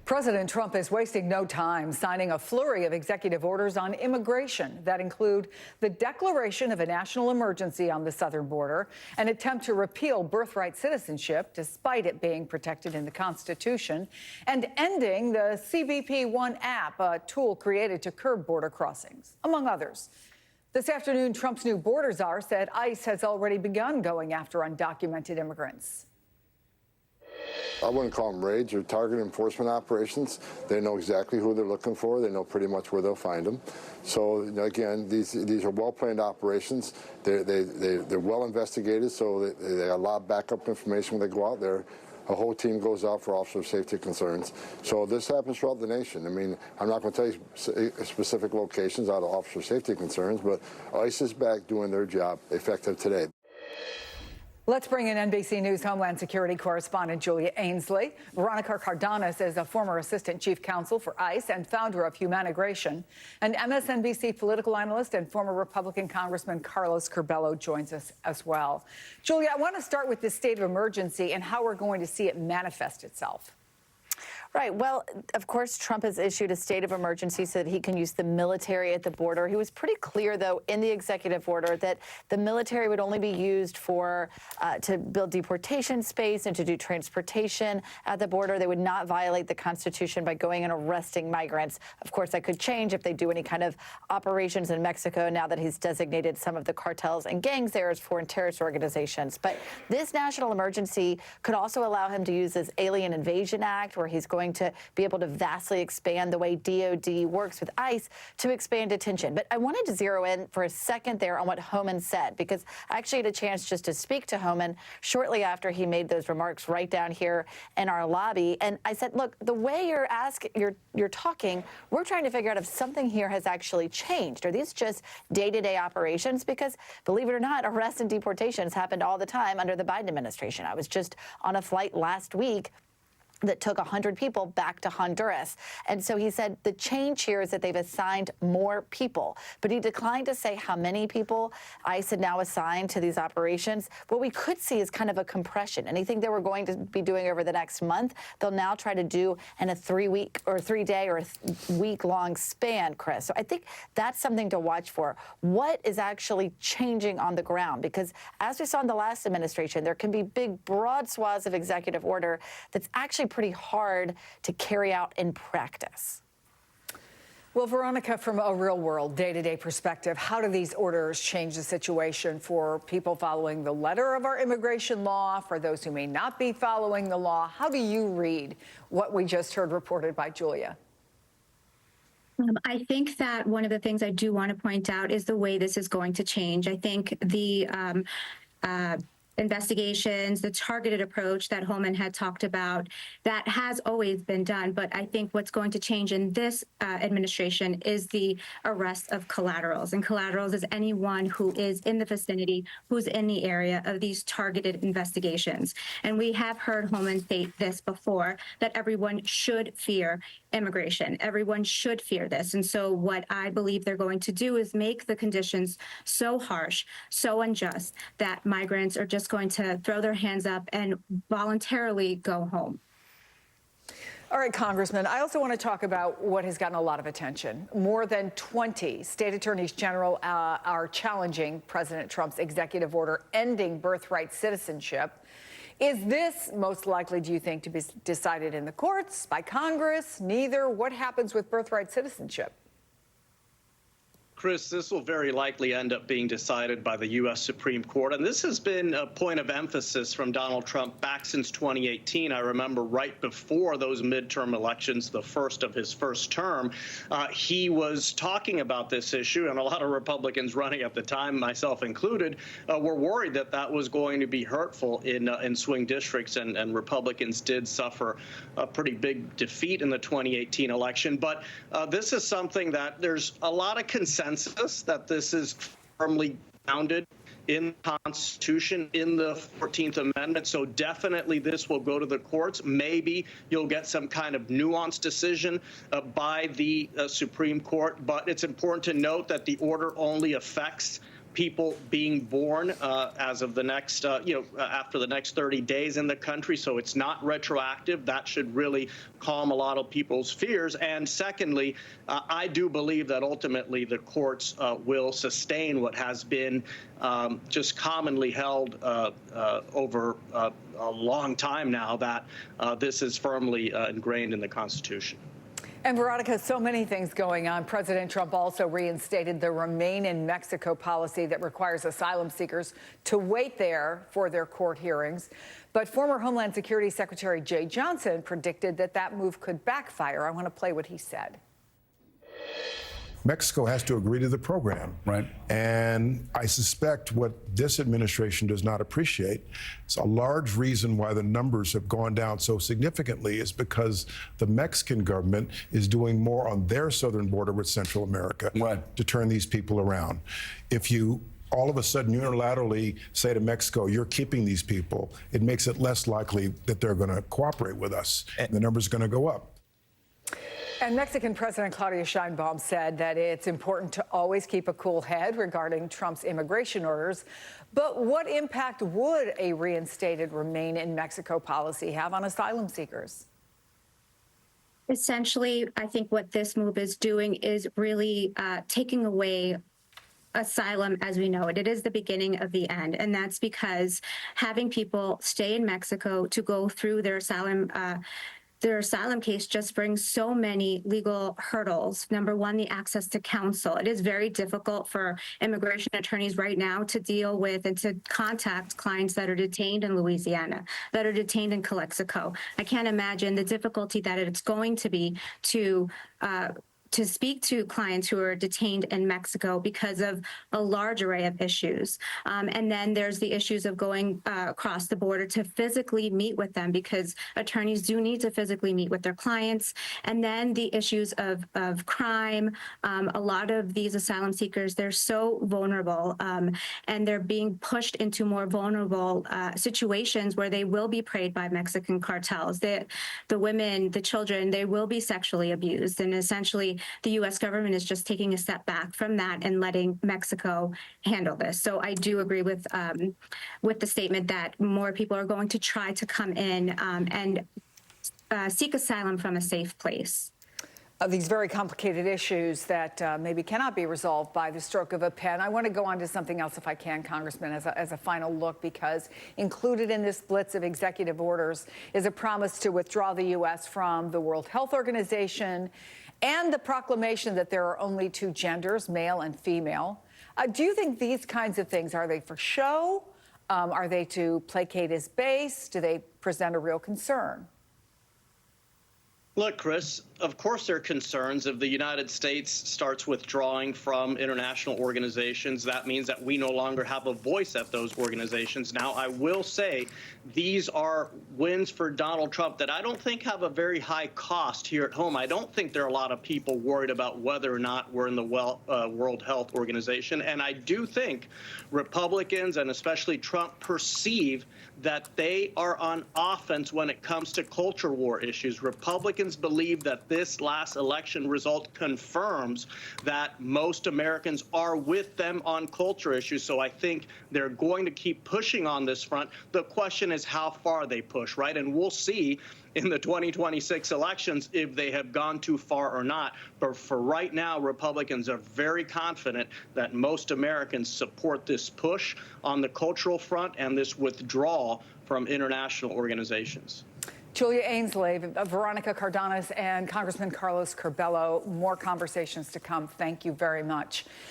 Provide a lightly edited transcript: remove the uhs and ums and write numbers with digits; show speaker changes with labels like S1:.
S1: President Trump is wasting no time signing a flurry of executive orders on immigration that include the declaration of a national emergency on the southern border, an attempt to repeal birthright citizenship despite it being protected in the Constitution, and ending the CBP One app, a tool created to curb border crossings, among others. This afternoon, Trump's new border czar said ICE has already begun going after undocumented immigrants.
S2: I wouldn't call them raids or target enforcement operations. They know exactly who they're looking for. They know pretty much where they'll find them. So again, these are well-planned operations. They're well investigated, so they got a lot of backup information when they go out there. A whole team goes out for officer safety concerns. So this happens throughout the nation. I mean, I'm not going to tell you specific locations out of officer safety concerns, but ICE is back doing their job effective today.
S1: Let's bring in NBC News Homeland Security correspondent Julia Ainsley. Veronica Cardenas is a former assistant chief counsel for ICE and founder of Humanigration. And MSNBC political analyst and former Republican Congressman Carlos Curbelo joins us as well. Julia, I want to start with the state of emergency and how we're going to see it manifest itself.
S3: Right. Well, of course, Trump has issued a state of emergency so that he can use the military at the border. He was pretty clear, though, in the executive order that the military would only be used for to build deportation space and to do transportation at the border. They would not violate the Constitution by going and arresting migrants. Of course, that could change if they do any kind of operations in Mexico now that he's designated some of the cartels and gangs there as foreign terrorist organizations. But this national emergency could also allow him to use his Alien Invasion Act, where he's going to be able to vastly expand the way DOD works with ICE to expand detention. But I wanted to zero in for a second there on what Homan said, because I actually had a chance just to speak to Homan shortly after he made those remarks right down here in our lobby. And I said, look, the way you're talking, we're trying to figure out if something here has actually changed. Are these just day-to-day operations? Because believe it or not, arrests and deportations happened all the time under the Biden administration. I was just on a flight last week that took 100 people back to Honduras. And so he said the change here is that they've assigned more people, but he declined to say how many people ICE had now assigned to these operations. What we could see is kind of a compression. Anything they were going to be doing over the next month, they'll now try to do in a 3-week or 3-day or week-long span, Chris. So I think that's something to watch for. What is actually changing on the ground? Because as we saw in the last administration, there can be big, broad swaths of executive order that's actually pretty hard to carry out in practice.
S1: Well, Veronica, from a real-world, day-to-day perspective, how do these orders change the situation for people following the letter of our immigration law, for those who may not be following the law? How do you read what we just heard reported by Julia?
S4: I think that one of the things I do want to point out is the way this is going to change. I think the investigations, the targeted approach that Homan had talked about, that has always been done. But I think what's going to change in this administration is the arrest of collaterals. And collaterals is anyone who is in the vicinity, who's in the area of these targeted investigations. And we have heard Homan state this before, that everyone should fear immigration. Everyone should fear this. And so what I believe they're going to do is make the conditions so harsh, so unjust, that migrants are just going to throw their hands up and voluntarily go home.
S1: All right, Congressman, I also want to talk about what has gotten a lot of attention. More than 20 state attorneys general are challenging President Trump's executive order ending birthright citizenship. Is this most likely, do you think, to be decided in the courts, by Congress, neither? What happens with birthright citizenship?
S5: Chris, this will very likely end up being decided by the U.S. Supreme Court. And this has been a point of emphasis from Donald Trump back since 2018. I remember right before those midterm elections, the first of his first term, he was talking about this issue. And a lot of Republicans running at the time, myself included, were worried that that was going to be hurtful in swing districts. And Republicans did suffer a pretty big defeat in the 2018 election. But this is something that there's a lot of consensus that this is firmly grounded in the Constitution, in the 14th Amendment. So definitely this will go to the courts. Maybe you'll get some kind of nuanced decision by the Supreme Court. But it's important to note that the order only affects people being born as of the next, after the next 30 days in the country. So it's not retroactive. That should really calm a lot of people's fears. And secondly, I do believe that ultimately the courts will sustain what has been just commonly held over a long time now, that this is firmly ingrained in the Constitution.
S1: And Veronica, so many things going on. President Trump also reinstated the Remain in Mexico policy that requires asylum seekers to wait there for their court hearings. But former Homeland Security Secretary Jay Johnson predicted that that move could backfire. I want to play what he said.
S6: Mexico has to agree to the program.
S7: Right.
S6: And I suspect what this administration does not appreciate is a large reason why the numbers have gone down so significantly is because the Mexican government is doing more on their southern border with Central America to turn these people around. If you all of a sudden unilaterally say to Mexico, you're keeping these people, it makes it less likely that they're going to cooperate with us. And the number's going to go up.
S1: And Mexican President Claudia Sheinbaum said that it's important to always keep a cool head regarding Trump's immigration orders. But what impact would a reinstated Remain in Mexico policy have on asylum seekers?
S4: Essentially, I think what this move is doing is really taking away asylum as we know it. It is the beginning of the end. And that's because having people stay in Mexico to go through their asylum case just brings so many legal hurdles. Number one, the access to counsel. It is very difficult for immigration attorneys right now to deal with and to contact clients that are detained in Louisiana, that are detained in Calexico. I can't imagine the difficulty that it's going to be to speak to clients who are detained in Mexico because of a large array of issues. And then there's the issues of going across the border to physically meet with them, because attorneys do need to physically meet with their clients. And then the issues of crime. A lot of these asylum seekers, they're so vulnerable, and they're being pushed into more vulnerable situations where they will be preyed by Mexican cartels. The women, the children, they will be sexually abused. And essentially, the U.S. government is just taking a step back from that and letting Mexico handle this. So I do agree with the statement that more people are going to try to come in and seek asylum from a safe place.
S1: These very complicated issues that maybe cannot be resolved by the stroke of a pen. I want to go on to something else, if I can, Congressman, as a final look, because included in this blitz of executive orders is a promise to withdraw the U.S. from the World Health Organization and the proclamation that there are only two genders, male and female. Do you think these kinds of things, are they for show? Are they to placate his base? Do they present a real concern?
S5: Look, Chris, of course there are concerns. If the United States starts withdrawing from international organizations, that means that we no longer have a voice at those organizations. Now, I will say these are wins for Donald Trump that I don't think have a very high cost here at home. I don't think there are a lot of people worried about whether or not we're in the World Health Organization. And I do think Republicans, and especially Trump, perceive that they are on offense when it comes to culture war issues. Republicans believe that this last election result confirms that most Americans are with them on culture issues. So I think they're going to keep pushing on this front. The question is how far they push, right? And we'll see in the 2026 elections if they have gone too far or not. But for right now, Republicans are very confident that most Americans support this push on the cultural front and this withdrawal from international organizations.
S1: Julia Ainsley, Veronica Cardenas, and Congressman Carlos Curbelo. More conversations to come. Thank you very much.